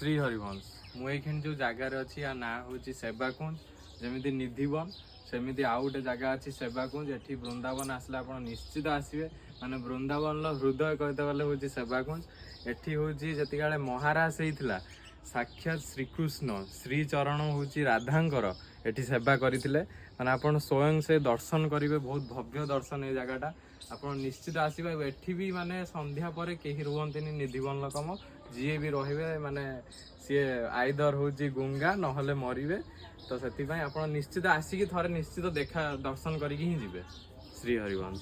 श्री हरिवंश मुझे जो जगार अच्छी या ना हूँ सेवाकुंज जमी निधिवन सेमती आउ गोटे जगह अच्छी सेवाकुंज एटी वृंदावन आसला आप निश्चित आसवे माने वृंदावन हृदय कहते गले हूँ सेवाकुंज एटी हूँ जी महाराज होता साक्षात श्रीकृष्ण श्रीचरण हूँ राधांकर एटी सेवा करते माने आप स्वयं से दर्शन करेंगे बहुत भव्य दर्शन ये जगहटा आप निश्चित आसवे एटी भी माने संध्या पर कहीं रुहत निधिवन लोकम जी भी रे माने सी आईदर हूँ गुंगा नहले मरवे तो से आप निश्चित आसिक थरे निश्चित देखा दर्शन करके ही जी श्री हरिवंश।